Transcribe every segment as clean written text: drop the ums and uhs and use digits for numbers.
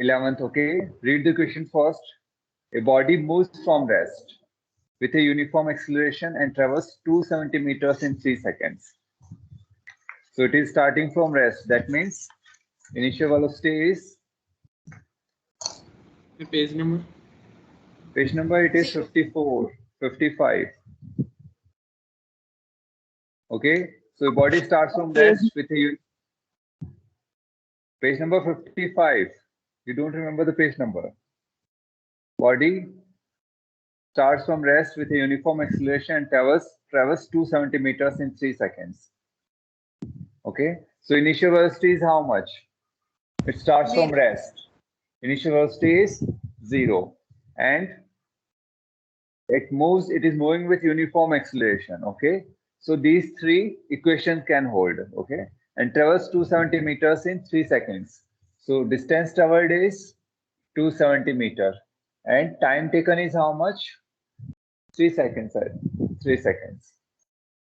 11th, okay? Read the question first. A body moves from rest with a uniform acceleration and travels 270 meters in 3 seconds. So it is starting from rest. That means initial velocity is page number. Page number it is 54, 55. Okay, so body starts from rest with a page number 55. You don't remember the page number. Body starts from rest with a uniform acceleration and travels 270 meters in 3 seconds. Okay, so initial velocity is how much? It starts from rest. Initial velocity is 0 and it is moving with uniform acceleration. Okay, so these three equations can hold. Okay, and travels 270 meters in 3 seconds. So distance traveled is 270 meters and time taken is how much? 3 seconds. 3 seconds.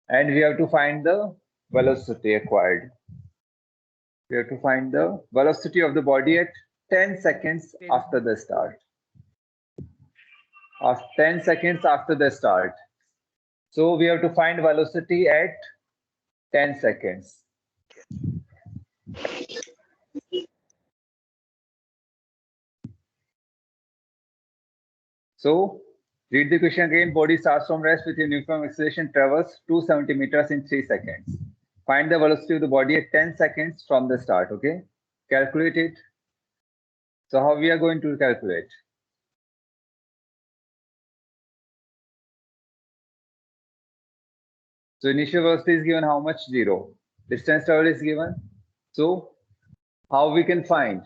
And we have to find the velocity acquired. We have to find the velocity of the body at 10 seconds after the start. 10 seconds after the start. So we have to find velocity at 10 seconds. So read the question again. Body starts from rest with uniform acceleration, travels 270 meters in 3 seconds. Find the velocity of the body at 10 seconds from the start. Okay, calculate it. So how we are going to calculate? So initial velocity is given how much? 0. Distance traveled is given. So how we can find?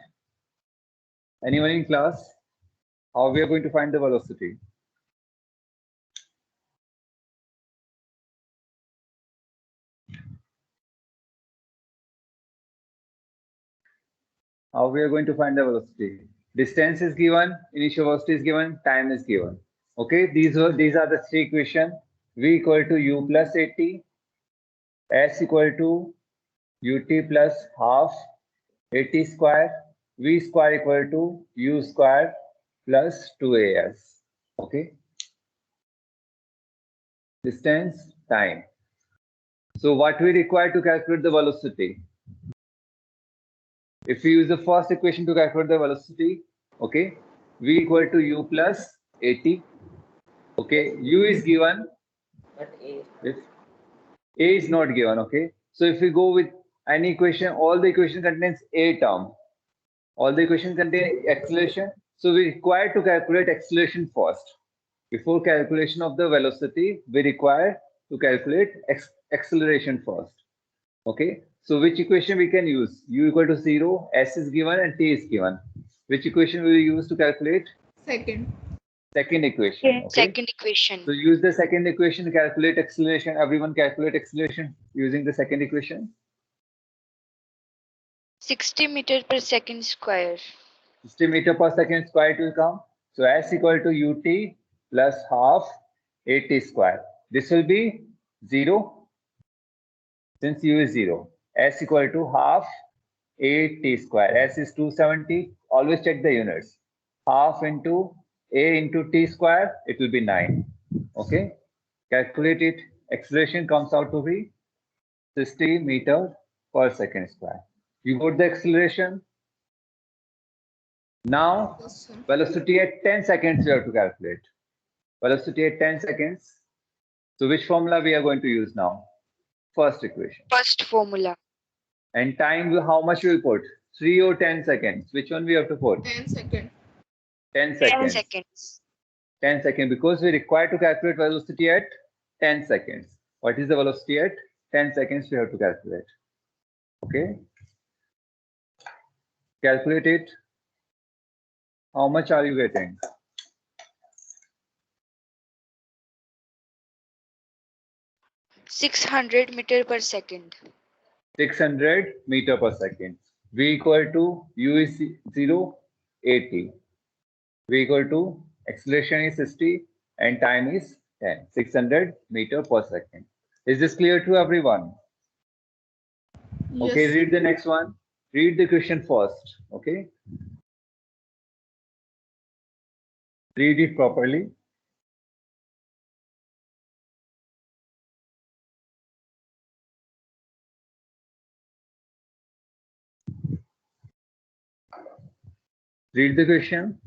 Anyone in class? How we are going to find the velocity? How we are going to find the velocity? Distance is given, initial velocity is given, time is given. Okay, these are the three equations. V equal to u plus at, s equal to ut plus half at square, v square equal to u square plus 2as. Okay, distance, time. So what we require to calculate the velocity? If we use the first equation to calculate the velocity, okay, v equal to u plus at. Okay, u is given, but a is not given. Okay, so if we go with any equation, all the equation contains a term. All the equation contain acceleration. So we require to calculate acceleration first. Before calculation of the velocity, we require to calculate acceleration first. Okay, so which equation we can use? U equal to 0, s is given and t is given. Which equation will we use to calculate? Second equation. Okay. Second equation. So use the second equation to calculate acceleration. Everyone calculate acceleration using the second equation. 60 meters per second square. 60 meters per second square it will come. So s equal to ut plus half at square. This will be 0 since u is 0. S equal to half at square. S is 270. Always check the units. Half into a into t square, it will be 9. Okay. Calculate it. Acceleration comes out to be 60 meters per second square. You got the acceleration. Now, velocity at 10 seconds you have to calculate. Velocity at 10 seconds. So which formula we are going to use now? First equation. First formula. And time, how much we will put? 3 or 10 seconds? Which one we have to put? 10 seconds. 10 seconds. 10 seconds. 10 seconds because we require to calculate velocity at 10 seconds. What is the velocity at 10 seconds we have to calculate? Okay. Calculate it. How much are you getting? $600 meters per second. 600 meters per second. V equal to u is 0, 80. V equal to acceleration is 60 and time is 10. 600 meters per second. Is this clear to everyone? Yes. Okay, read the next one. Read the question first. Okay. Read it properly. Read the question.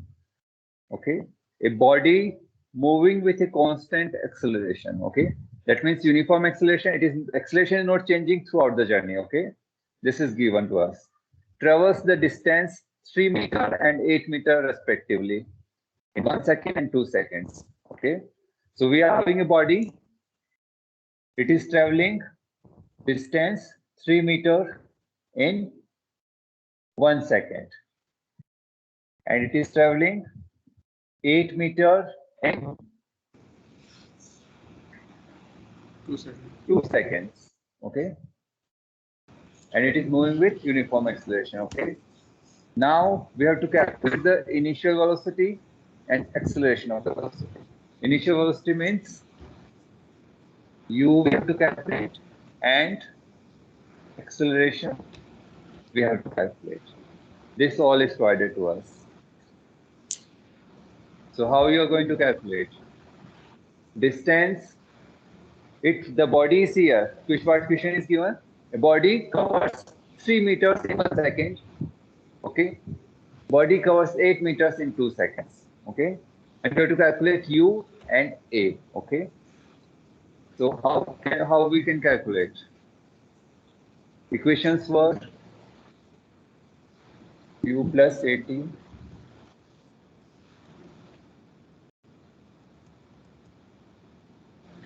Okay. A body moving with a constant acceleration. Okay. That means uniform acceleration. Acceleration is not changing throughout the journey. Okay. This is given to us. Traverse the distance 3 meter and 8 meter respectively in 1 second and 2 seconds. Okay. So we are having a body. It is traveling distance 3 meter in 1 second. And it is traveling 8 meter in 2 seconds. Okay. And it is moving with uniform acceleration. Okay. Now we have to calculate the initial velocity and acceleration of the velocity. Initial velocity means we have to calculate, and acceleration we have to calculate. This all is provided to us. So how you are going to calculate? Distance, if the body is here, which question is given? A body covers 3 meters in 1 second. Okay. Body covers 8 meters in 2 seconds. Okay. And we have to calculate U and A. Okay. So how we can calculate? Equations were U plus 18 .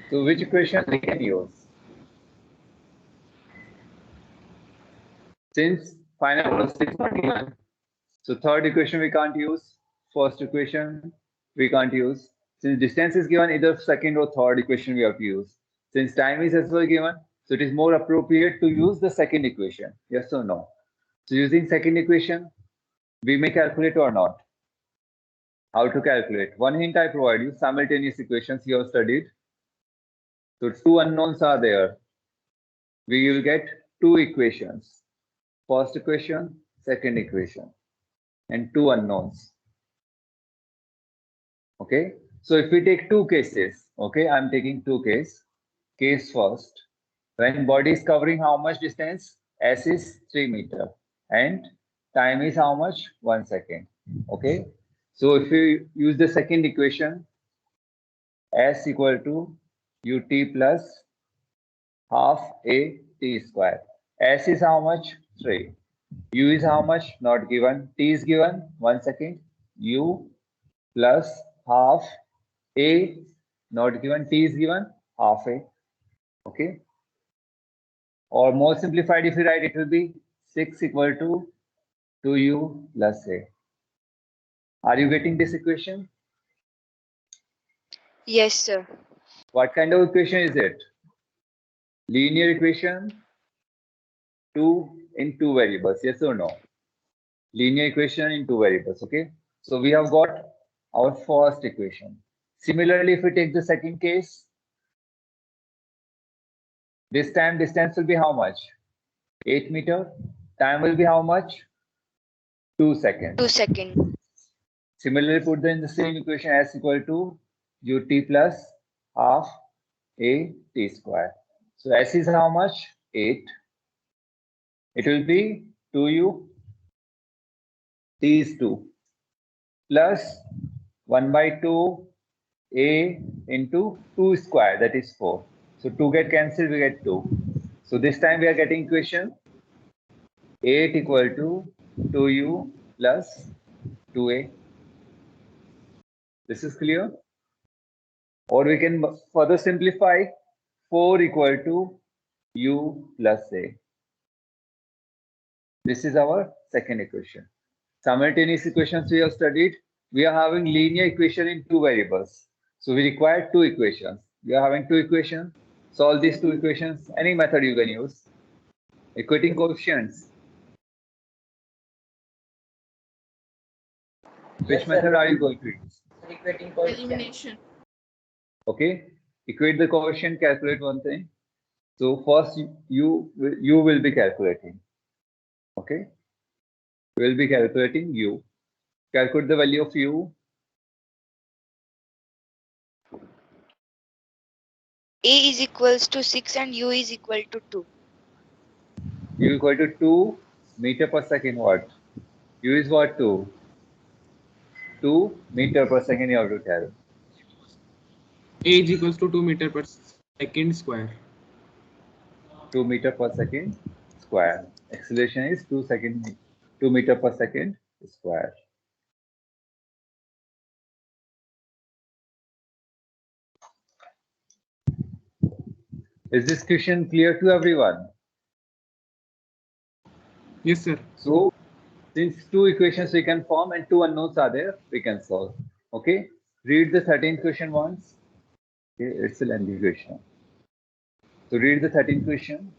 So which equation we can use? Since final velocity is not given, so third equation we can't use. First equation we can't use. Since distance is given, either second or third equation we have to use. Since time is as well given, so it is more appropriate to use the second equation. Yes or no? So using second equation, we may calculate or not. How to calculate? One hint I provide you, simultaneous equations you have studied. So two unknowns are there. We will get two equations. First equation, second equation, and two unknowns. Okay. So if we take two cases, okay, I'm taking two cases. Case first, when body is covering how much distance? S is 3 meter and time is how much? 1 second. Okay. So if you use the second equation, S equal to ut plus half a t square. S is how much? 3. U is how much? Not given. T is given. 1 second. U plus half a, not given. T is given. Half a. Okay. Or more simplified, if you write, it will be 6 equal to 2u plus a. Are you getting this equation? Yes, sir. What kind of equation is it? Linear equation, 2 in 2 variables. Yes or no? Linear equation in 2 variables. Okay. So we have got our first equation. Similarly, if we take the second case, this time distance will be how much? 8 meter. Time will be how much? 2 seconds. 2 seconds. Similarly, put in the same equation as equal to ut plus half a t square. So s is how much? 8. It will be 2u, t is 2, plus 1 by 2 a into 2 square, that is 4. So 2 get cancelled, we get 2. So this time we are getting equation 8 equal to 2u plus 2a. This is clear? Or we can further simplify 4 equal to u plus a. This is our second equation. Simultaneous equations we have studied. We are having linear equation in 2 variables. So we require 2 equations. We are having 2 equations. Solve these 2 equations. Any method you can use. Equating coefficients. Which method are you going to use? Equating coefficient. Elimination. Okay. Equate the coefficient, calculate one thing. So first you will be calculating. Okay. We will be calculating u. Calculate the value of u. A is equals to 6 and U is equal to 2. U equal to 2 meter per second what? U is what 2? 2 meter per second you have to tell. A is equals to 2 meter per second square. 2 meter per second square. Acceleration is 2 meter per second square. Is this question clear to everyone? Yes, sir. So, since two equations we can form and two unknowns are there, we can solve. Okay. Read the 13th question once. Okay, it's a lengthy question. So read the 13th question.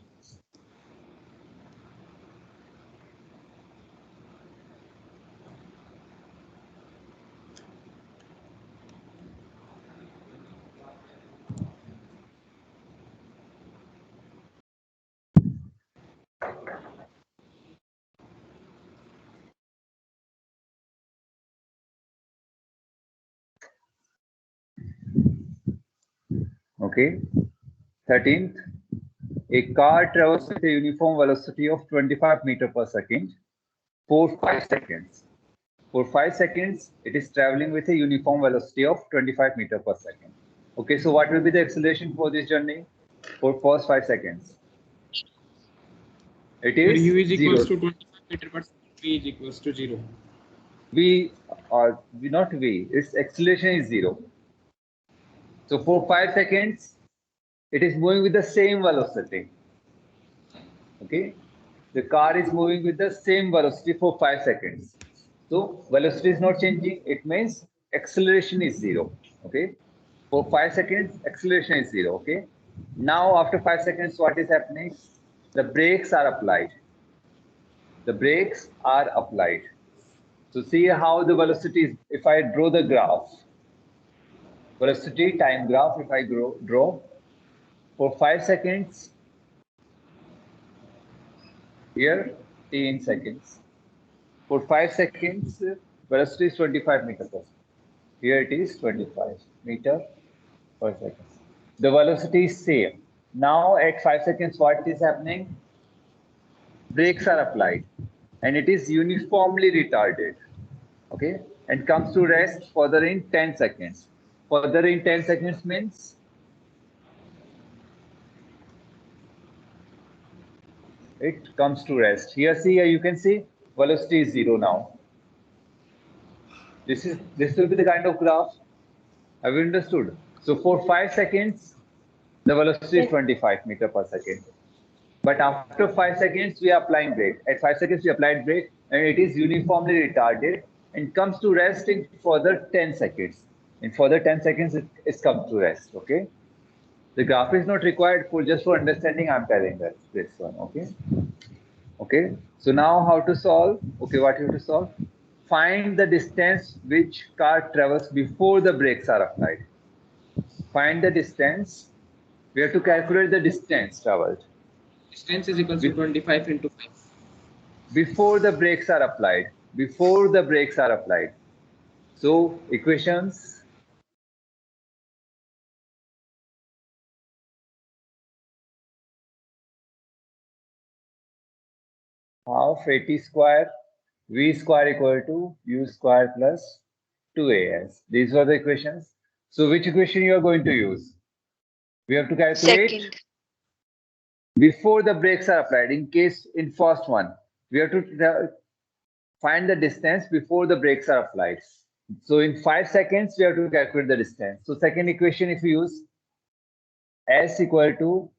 Okay. 13th. A car travels with a uniform velocity of 25 meter per second for 5 seconds. For 5 seconds, it is traveling with a uniform velocity of 25 meter per second. Okay, so what will be the acceleration for this journey for first 5 seconds? It Where is U is equals 0. to 25 meter per second, V is equals to 0. Not V, its acceleration is 0. So for 5 seconds, it is moving with the same velocity. Okay, the car is moving with the same velocity for 5 seconds. So velocity is not changing. It means acceleration is 0. Okay, for 5 seconds, acceleration is 0. Okay, now after 5 seconds, what is happening? The brakes are applied. The brakes are applied. So see how the velocity is. If I draw the graph, velocity time graph, if I draw for 5 seconds, here t in seconds. For 5 seconds, velocity is 25 meter per second. Here it is 25 meter per second. The velocity is same. Now at 5 seconds, what is happening? Brakes are applied and it is uniformly retarded. Okay, and comes to rest further in 10 seconds. Further in 10 seconds means it comes to rest. Here, you can see velocity is 0 now. This will be the kind of graph. Have you understood? So for 5 seconds, the velocity is 25 meter per second. But after 5 seconds, we are applying brake. At 5 seconds, we applied brake and it is uniformly retarded and comes to rest in further 10 seconds. In further 10 seconds, it comes to rest. Okay. The graph is not required for just for understanding. I'm telling that this one. Okay. Okay. So now how to solve? Okay. What you have to solve? Find the distance which car travels before the brakes are applied. Find the distance. We have to calculate the distance traveled. Distance is equals to 25 into 5. Before the brakes are applied. Before the brakes are applied. So equations. Half AT square V square equal to U square plus 2AS. These were the equations. So which equation you are going to use? We have to calculate Second. before the brakes are applied. In case in first one, we have to find the distance before the brakes are applied. So in 5 seconds, we have to calculate the distance. So second equation, if you use S equal to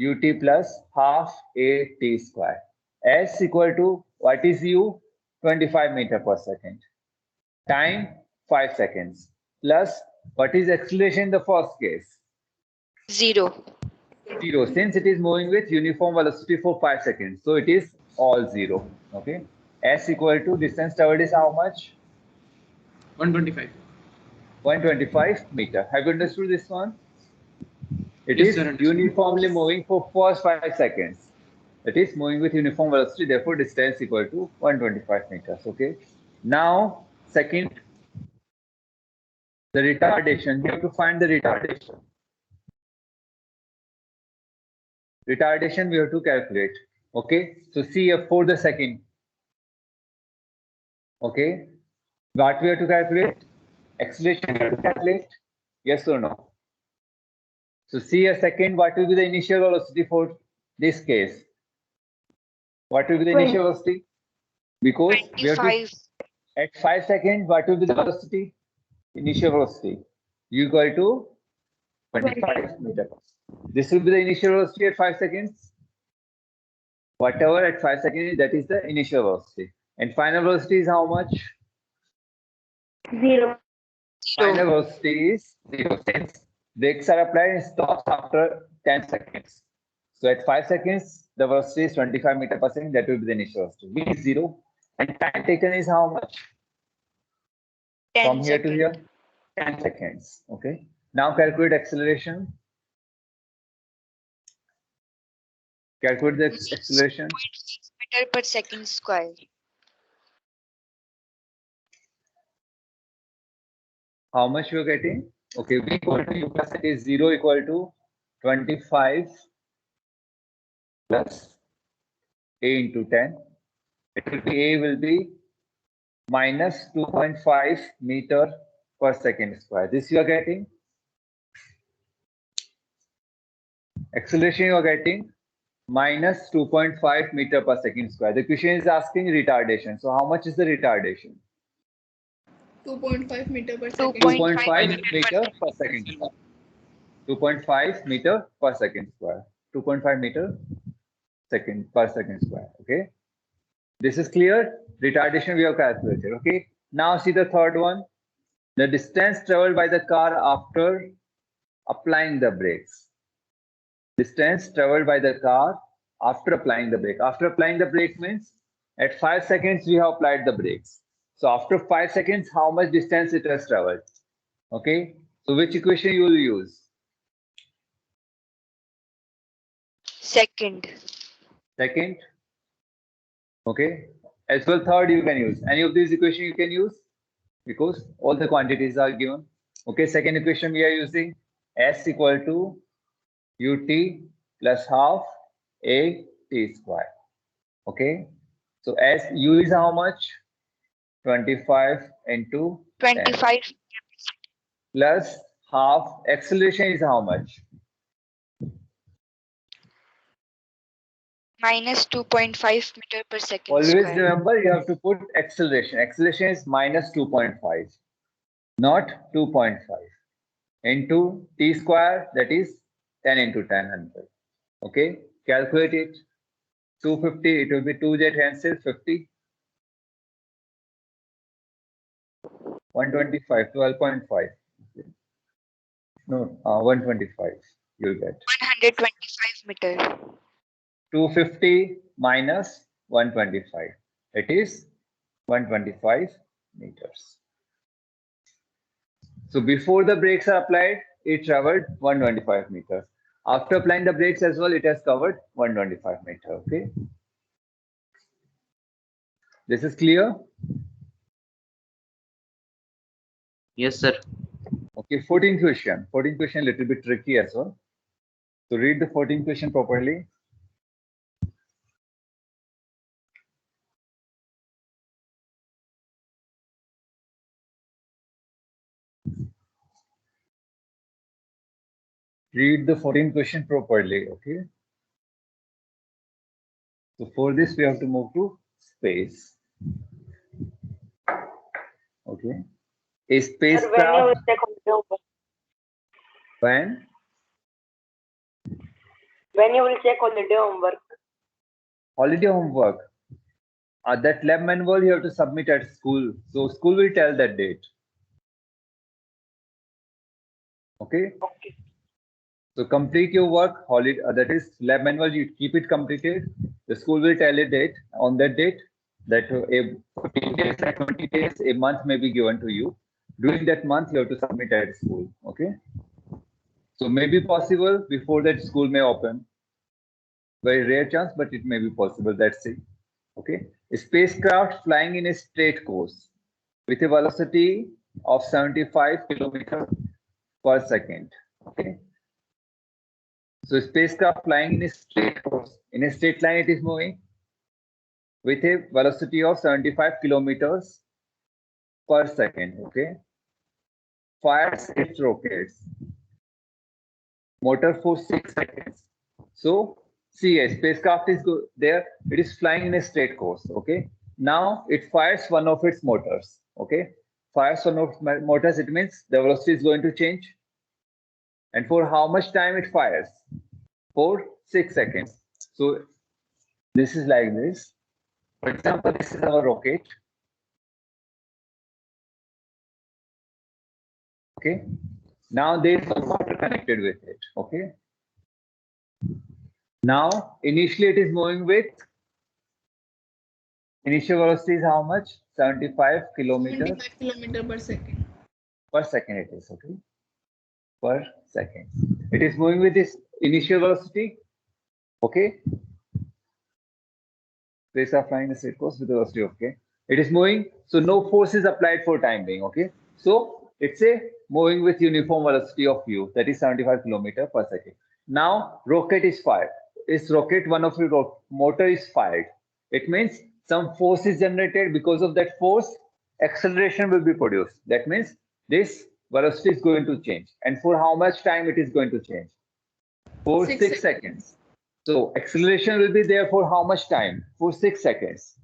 ut plus half AT square. S equal to what is U? 25 meter per second. Time 5 seconds. Plus what is acceleration in the first case? 0. 0. Since it is moving with uniform velocity for 5 seconds. So it is all 0. Okay. S equal to distance traveled is how much? 125. 125 meter. Have you understood this one? It Yes, is sir, understood. uniformly moving for first 5 seconds. It is moving with uniform velocity, therefore distance equal to 125 meters. Okay. Now, second, the retardation. You have to find the retardation. retardation we have to calculate. Okay, so see for the second. Okay, what we have to calculate? Acceleration we have to calculate. Yes or no? So see a second, what will be the initial velocity for this case? What will be the initial velocity? Because we have to 25. at 5 seconds, what will be the velocity? Initial velocity equal to 25 meters. This will be the initial velocity at 5 seconds. Whatever at 5 seconds, that is the initial velocity. And final velocity is how much? 0. Final velocity is 0. Since brakes are applied and stops after 10 seconds. So at 5 seconds, the velocity is 25 meters per second. That will be the initial velocity. V is 0. And time taken is how much? 10 From here to seconds. here? 10 seconds. Okay. Now calculate acceleration. Calculate the acceleration. 0.6 meter per second square. How much you are getting? Okay, V equal to U plus it is 0 equal to 25 plus A into 10. It will be A will be minus 2.5 meter per second square. This you are getting. Acceleration you are getting minus 2.5 meter per second square. The question is asking retardation. So how much is the retardation? 2.5 meter per second. 2.5 meter per second square. 2.5 meter per second square. 2.5 meter per second square. Okay. This is clear. Retardation we have calculated. Okay. Now see the third one. The distance traveled by the car after applying the brakes. Distance traveled by the car after applying the brake. After applying the brake means at 5 seconds we have applied the brakes. So after 5 seconds, how much distance it has traveled? Okay. So which equation you will use? Second. Second. Okay. As well, third you can use. Any of these equations you can use because all the quantities are given. Okay. Second equation we are using S equal to ut plus half a t square. Okay. So S U is how much? 25 into 25 plus half. Acceleration is how much? minus 2.5 meter per second Always square. remember you have to put acceleration. Acceleration is minus 2.5, not 2.5 into t square, that is 10 into 10 100. Okay, calculate it. 250, it will be 2 jet cancel 50. 125, 12.5. No, 125 you'll get. 125 meter. 250 minus 125. It is 125 meters. So before the brakes are applied, it traveled 125 meters. After applying the brakes as well, it has covered 125 meters. Okay. This is clear? Yes, sir. Okay, 14th question. 14th question a little bit tricky as well. So read the 14th question properly. Read the 14th question properly. Okay. So for this, we have to move to space. Okay. A spacecraft. When? When you will check holiday homework? Holiday homework. That lab manual you have to submit at school. So school will tell that date. Okay. Okay. So complete your work. Holiday that is lab manual. You keep it completed. The school will tell a date. On that date, that a 14 days, 20 days, a month may be given to you. During that month, you have to submit at school. Okay. So maybe possible before that school may open. Very rare chance, but it may be possible. That's it. Okay. A spacecraft flying in a straight course with a velocity of 75 kilometers per second. Okay. So spacecraft flying in a straight course. In a straight line, it is moving with a velocity of 75 kilometers per second. Okay. Fires its rockets. Motor for 6 seconds. So see, a spacecraft is there. It is flying in a straight course. Okay. Now it fires one of its motors. Okay. Fires one of motors. It means the velocity is going to change. And for how much time it fires? For 6 seconds. So this is like this. For example, this is our rocket. Okay. Now there is a motor connected with it. Okay. Now initially it is moving with initial velocity is how much? 75 kilometers 75 kilometer per second. per second. It is okay. Per second. It is moving with this initial velocity. Okay. Spacecraft flying in a straight course with the velocity. Okay. It is moving. So no force is applied for time being. Okay. So it's a moving with uniform velocity of u, that is 75 kilometer per second. Now rocket is fired. This rocket, one of the motor is fired. It means some force is generated. Because of that force, acceleration will be produced. That means this velocity is going to change. And for how much time it is going to change? For 6 seconds. So acceleration will be there for how much time? For 6 seconds.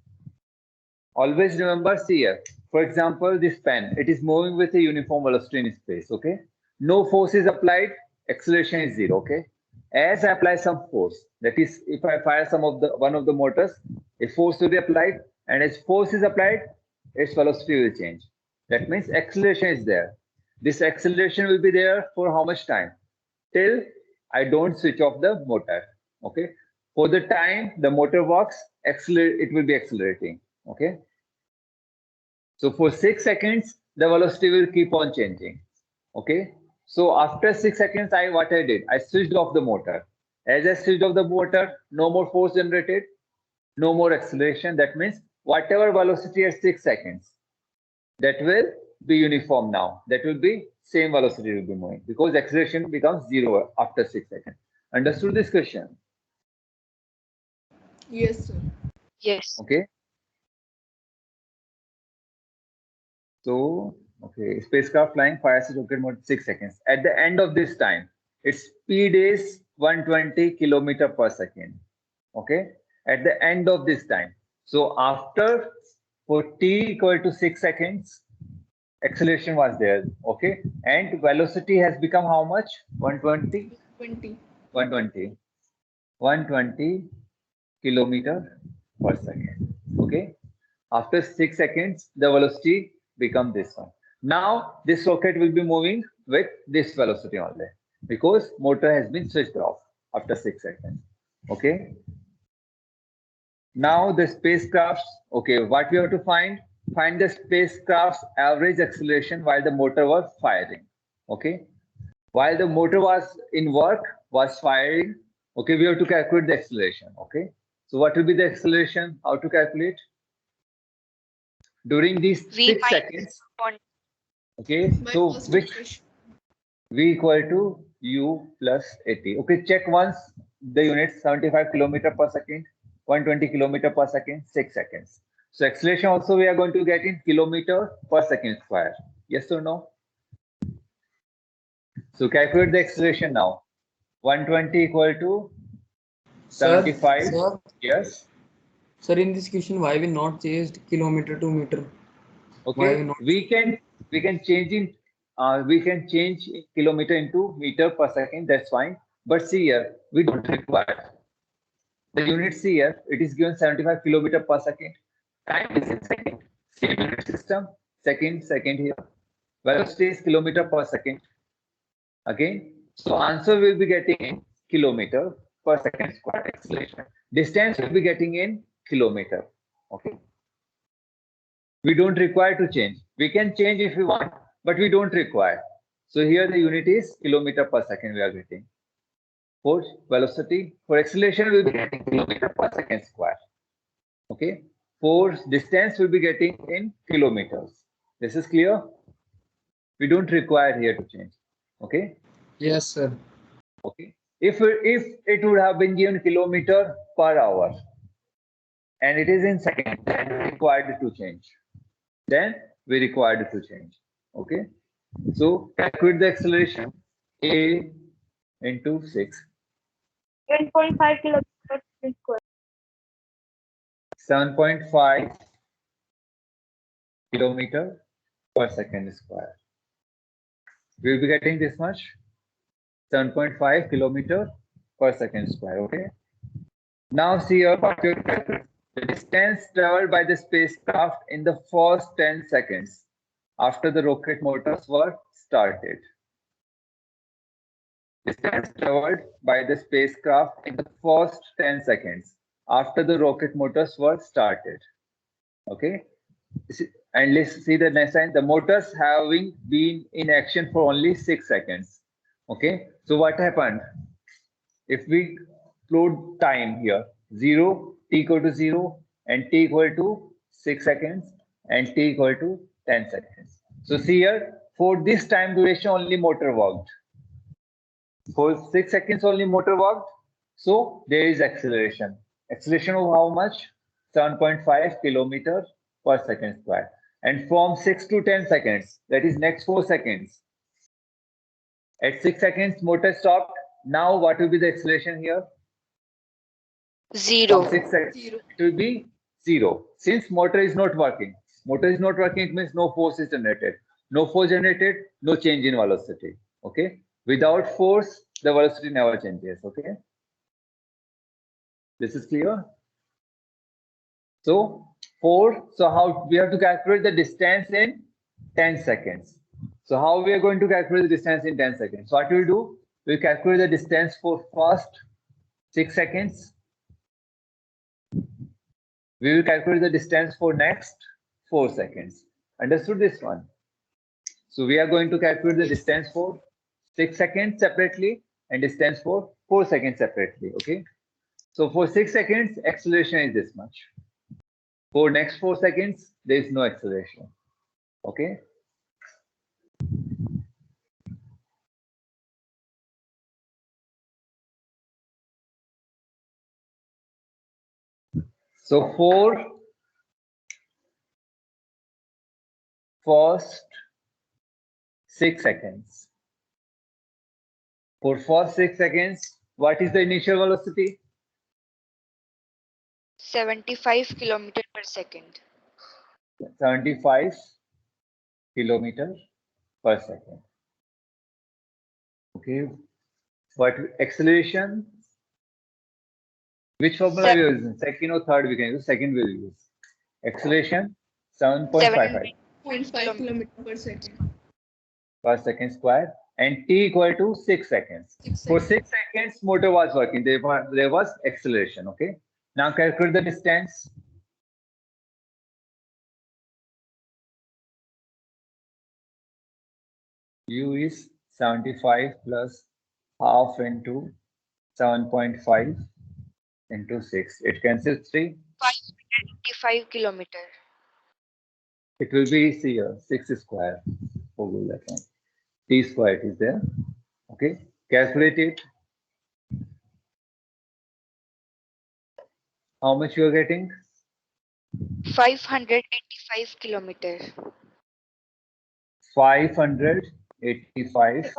Always remember, see here. For example, this pen, it is moving with a uniform velocity in space. Okay. No force is applied. Acceleration is 0. Okay. As I apply some force, that is, if I fire one of the motors, a force will be applied, and as force is applied, its velocity will change. That means acceleration is there. This acceleration will be there for how much time? Till I don't switch off the motor. Okay. For the time the motor works, it will be accelerating. Okay. So for 6 seconds, the velocity will keep on changing. Okay. So after 6 seconds, what I did, I switched off the motor. As I switched off the motor, no more force generated, no more acceleration. That means whatever velocity at 6 seconds, that will be uniform now. That will be same velocity will be moving, because acceleration becomes 0 after 6 seconds. Understood this question? Yes, sir. Yes. Okay. So, okay, spacecraft flying fires its rocket mode 6 seconds. At the end of this time, its speed is 120 kilometer per second. Okay. At the end of this time. So after for t equal to 6 seconds, acceleration was there. Okay. And velocity has become how much? 120? 120 kilometer per second. Okay. After 6 seconds, the velocity become this one. Now this rocket will be moving with this velocity only, because motor has been switched off after 6 seconds. Okay. Now the spacecraft. Okay, what we have to find? Find the spacecraft's average acceleration while the motor was firing. Okay. While the motor was in work, was firing. Okay, we have to calculate the acceleration. Okay. So what will be the acceleration? How to calculate? During these 6 seconds. Okay, so which V equal to U plus 80. Okay, check once the units 75 kilometer per second, 120 kilometer per second, 6 seconds. So acceleration also we are going to get in kilometer per second square. Yes or no? So calculate the acceleration now. 120 equal to 75. Sir, Yes. sir, in this question, why we not changed kilometer to meter? Okay, we can change in we can change kilometer into meter per second. That's fine. But see here, we don't require the units here. It is given 75 kilometer per second. Time is in second. Same unit system. Second here. Velocity is kilometer per second. Again, so answer will be getting in kilometer per second square acceleration. Distance will be getting in kilometer. Okay. We don't require to change. We can change if we want, but we don't require. So here the unit is kilometer per second we are getting. For velocity, for acceleration we will be getting kilometer per second square. Okay. For distance we will be getting in kilometers. This is clear? We don't require here to change. Okay. Yes, sir. Okay. If it would have been given kilometer per hour and it is in seconds, then we required to change. Okay. So calculate the acceleration a into 6. 10.5 kilometers per second square. 7.5 kilometer per second square. We will be getting this much. 7.5 kilometer per second square. Okay. Now see here what you calculate. The distance traveled by the spacecraft in the first 10 seconds after the rocket motors were started. Distance traveled by the spacecraft in the first 10 seconds after the rocket motors were started. Okay. And let's see the next line. The motors having been in action for only 6 seconds. Okay. So what happened? If we plot time here, 0, t equal to 0, and t equal to 6 seconds, and t equal to 10 seconds. So see here, for this time duration only motor worked. For 6 seconds only motor worked. So there is acceleration. Acceleration of how much? 7.5 kilometer per second square. And from 6 to 10 seconds, that is next 4 seconds. At 6 seconds, motor stopped. Now what will be the acceleration here? 0. From 6 seconds, Zero. it will be 0. Since motor is not working, it means no force is generated. No force generated, no change in velocity. Okay. Without force, the velocity never changes. Okay. This is clear. So how we have to calculate the distance in 10 seconds. So how we are going to calculate the distance in 10 seconds? What we'll do, we'll calculate the distance for first 6 seconds. We will calculate the distance for next 4 seconds. Understood this one? So we are going to calculate the distance for 6 seconds separately and distance for 4 seconds separately. Okay. So for 6 seconds, acceleration is this much. For next 4 seconds, there is no acceleration. Okay. So for first 6 seconds. For first 6 seconds, what is the initial velocity? 75 kilometer per second. 75 kilometer per second. Okay. What acceleration? Which formula we are using? Second or third we can use. Second we will use. Acceleration 7.55 0.5 kilometer per second. per second square and t equal to 6 seconds. 6 For seconds. 6 seconds motor was working. There was acceleration. Okay. Now calculate the distance. U is 75 plus half into 7.5 into 6. It cancels 3. 585 kilometer. It will be here 6 square. Over that one. T square it is there. Okay. Calculate it. How much you are getting? 585 kilometer. 585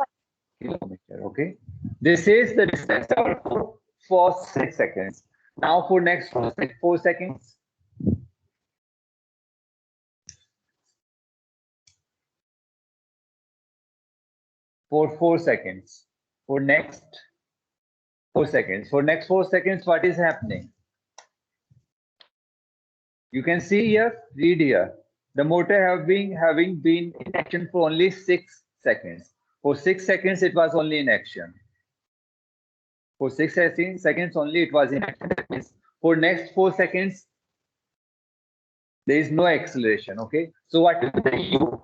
kilometer. Okay. This is the distance for first 6 seconds. Now for next 4 seconds. For 4 seconds. For next 4 seconds. For next 4 seconds, what is happening? You can see here, read here. The motor having been in action for only 6 seconds. For 6 seconds, it was only in action. For 6 seconds only, it was in action. That means for next 4 seconds, there is no acceleration. Okay. So what is the U?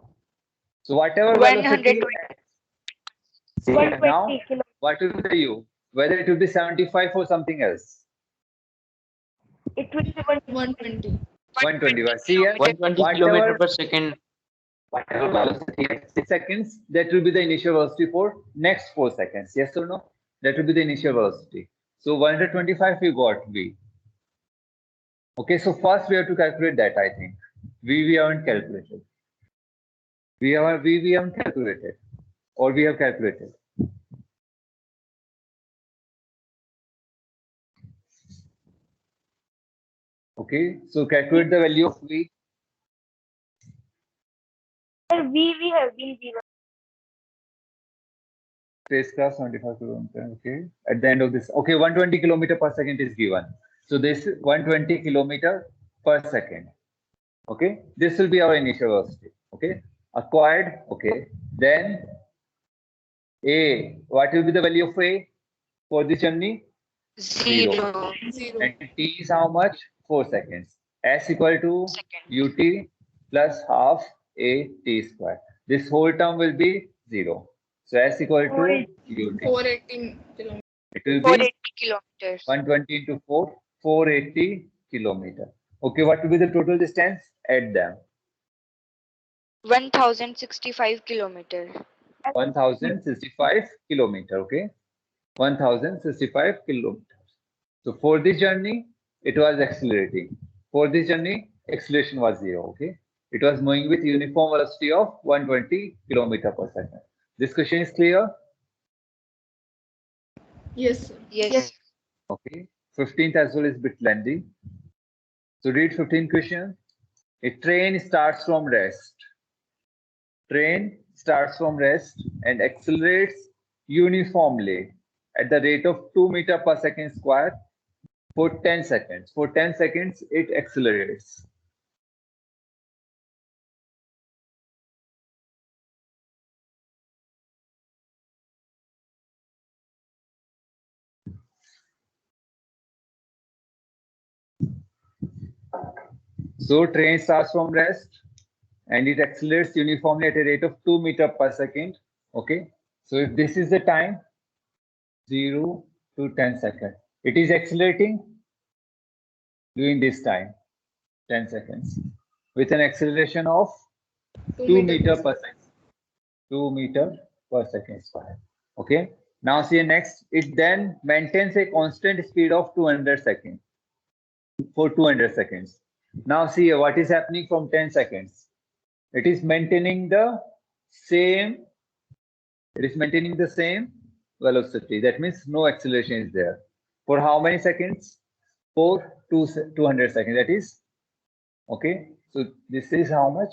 So whatever velocity. 120. Now, 120 kilometers. what will be the U? Whether it will be 75 or something else. It will be 120. 120. See here. 120 kilometer per second. Whatever velocity at 6 seconds, that will be the initial velocity for next 4 seconds. Yes or no? That will be the initial velocity. So 125 we got v. Okay, so first we have to calculate that, I think. V we haven't calculated. We haven't calculated. Or we have calculated. Okay, so calculate the value of v. Sir, we have been given. Spacecraft 75 kilometer. Okay, at the end of this, okay, 120 kilometer per second is given. So this 120 kilometer per second. Okay, this will be our initial velocity. Okay, acquired. Okay, then a, what will be the value of a for this journey? 0 0. And t is how much? 4 seconds. S equal to second. ut plus half a t square. This whole term will be 0. So S equal to ut. 418 kilometers. It will be 480 kilometers. 120 into 4, 480 kilometer. Okay, what will be the total distance? Add them. 1065 kilometers. 1065 kilometer. Okay, 1065 kilometers. So for this journey, it was accelerating. For this journey, acceleration was 0. Okay, it was moving with uniform velocity of 120 kilometer per second. This question is clear? Yes, sir. Yes. Okay, 15th as well is a bit lengthy. So read 15th question. A train starts from rest. Train starts from rest and accelerates uniformly at the rate of 2 meters per second square for 10 seconds. For 10 seconds, it accelerates. So train starts from rest and it accelerates uniformly at a rate of 2 meters per second. Okay. So if this is the time, 0 to 10 seconds, it is accelerating during this time, 10 seconds, with an acceleration of 2 meters per second. 2 meters per second square. Okay. Now see next, it then maintains a constant speed of 200 seconds for 200 seconds. Now see what is happening from 10 seconds. It is maintaining the same. It is maintaining the same velocity. That means no acceleration is there. For how many seconds? For 200 seconds. That is okay. So this is how much?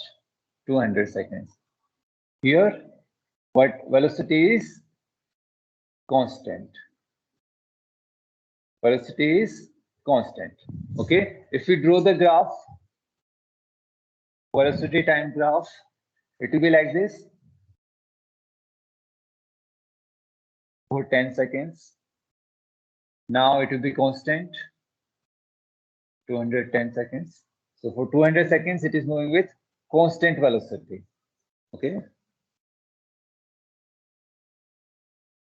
200 seconds. Here, what velocity is? Constant. Velocity is constant. Okay. If we draw the graph, velocity time graph, it will be like this. For 10 seconds. Now it will be constant. 210 seconds. So for 200 seconds, it is moving with constant velocity. Okay.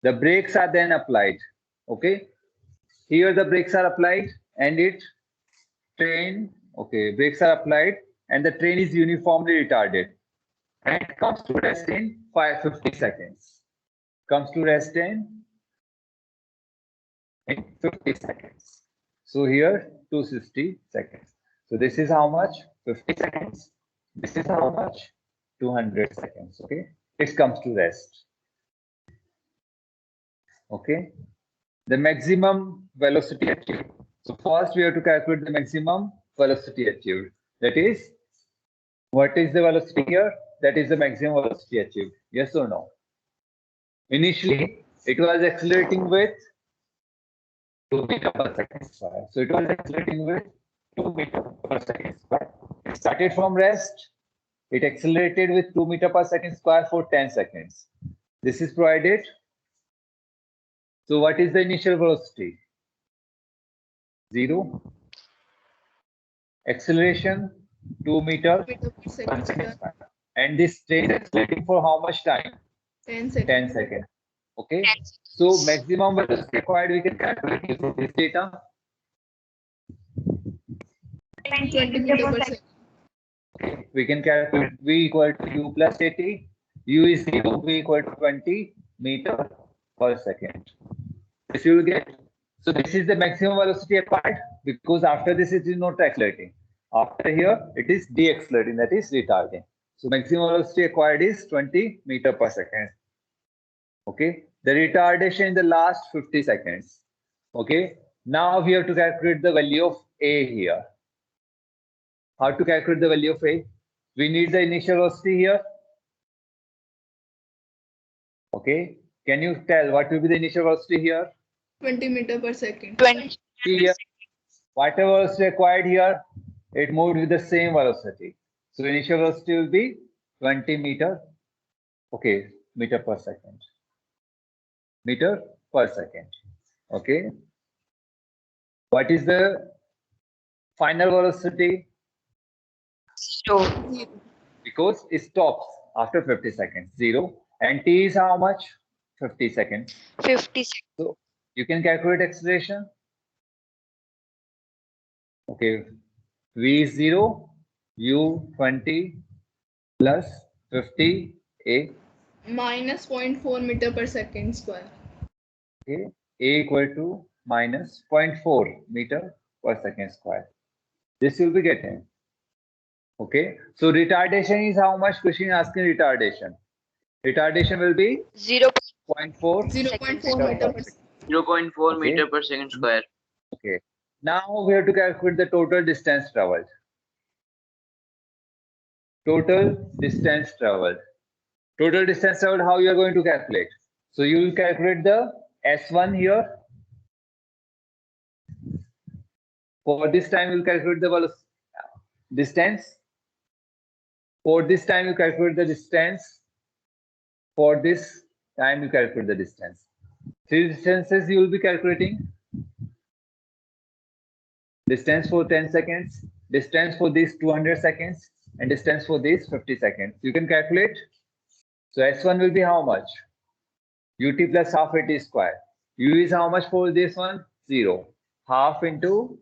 The brakes are then applied. Okay. Here the brakes are applied and train. Okay. Brakes are applied and the train is uniformly retarded and it comes to rest in 550 seconds. Comes to rest in 50 seconds. So here 260 seconds. So this is how much? 50 seconds. This is how much? 200 seconds. Okay. It comes to rest. Okay. The maximum velocity achieved. So first we have to calculate the maximum velocity achieved. That is, what is the velocity here? That is the maximum velocity achieved. Yes or no? Initially, it was accelerating with 2 meters per second square. So it was accelerating with 2 meters per second square. It started from rest. It accelerated with 2 meters per second square for 10 seconds. This is provided. So what is the initial velocity? 0. Acceleration 2 meters Per per second second square. square. And this train is accelerating for how much time? 10 seconds. 10 seconds. Okay. So maximum velocity required we can calculate using this data. 20 meters per second. Okay. We can calculate v equal to u plus at. U is 0, v equal to 20 meter per second. This you will get. So this is the maximum velocity acquired because after this it is not accelerating. After here it is deaccelerating, that is retarding. So maximum velocity acquired is 20 meter per second. Okay. The retardation in the last 50 seconds. Okay. Now we have to calculate the value of A here. How to calculate the value of A? We need the initial velocity here. Okay. Can you tell what will be the initial velocity here? 20 meter per second. 20. Here, whatever velocity acquired here, it moved with the same velocity. So initial velocity will be 20 meter. Okay, meter per second. Meter per second. Okay. What is the final velocity? So, 0. Because it stops after 50 seconds. 0. And t is how much? 50 seconds. 50 seconds. So you can calculate acceleration. Okay. V is 0, U 20 plus 50, A. Minus 0.4 meter per second square. Okay. A equal to minus 0.4 meter per second square. This you'll be getting. Okay. So retardation is how much? Question asking retardation. Retardation will be 0. 0.4. 0.4 meter per second. 0.4 Okay. meter per second square. Okay. Now we have to calculate the total distance traveled. Total distance traveled. Total distance traveled, how you are going to calculate? So you will calculate the S1 here. For this time, you will calculate the distance. For this time, you calculate the distance. For this time, you calculate the distance. Three distances you will be calculating. Distance for 10 seconds, distance for this 200 seconds, and distance for this 50 seconds. You can calculate. So S1 will be how much? Ut plus half at square. U is how much for this one? 0. Half into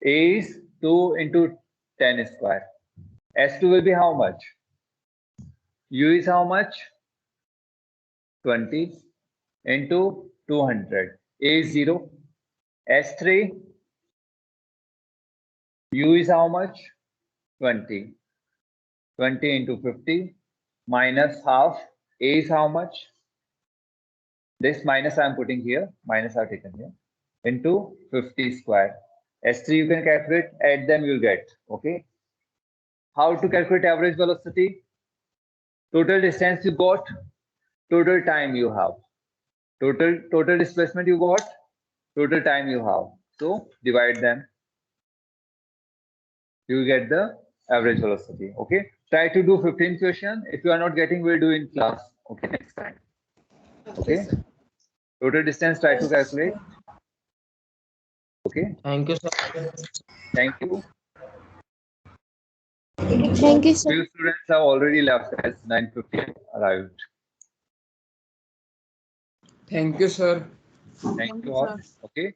A is 2 into 10 square. S2 will be how much? U is how much? 20 into 200. A is 0. S3, U is how much? 20. 20 into 50 minus half. A is how much? This minus I am putting here. Minus I have taken here. Into 50 square. S3 you can calculate. Add them you will get. Okay. How to calculate average velocity? Total distance you got. Total time you have. Total displacement you got. Total time you have. So divide them. You will get the average velocity. Okay. Try to do 15 questions. If you are not getting, we'll do in class. Okay, next time. Okay. sir. Total distance, try to calculate. Okay. Thank you, sir. Thank you. Thank you, sir. Few students have already left as 9:50 arrived. Thank you, sir. Thank you all. Okay.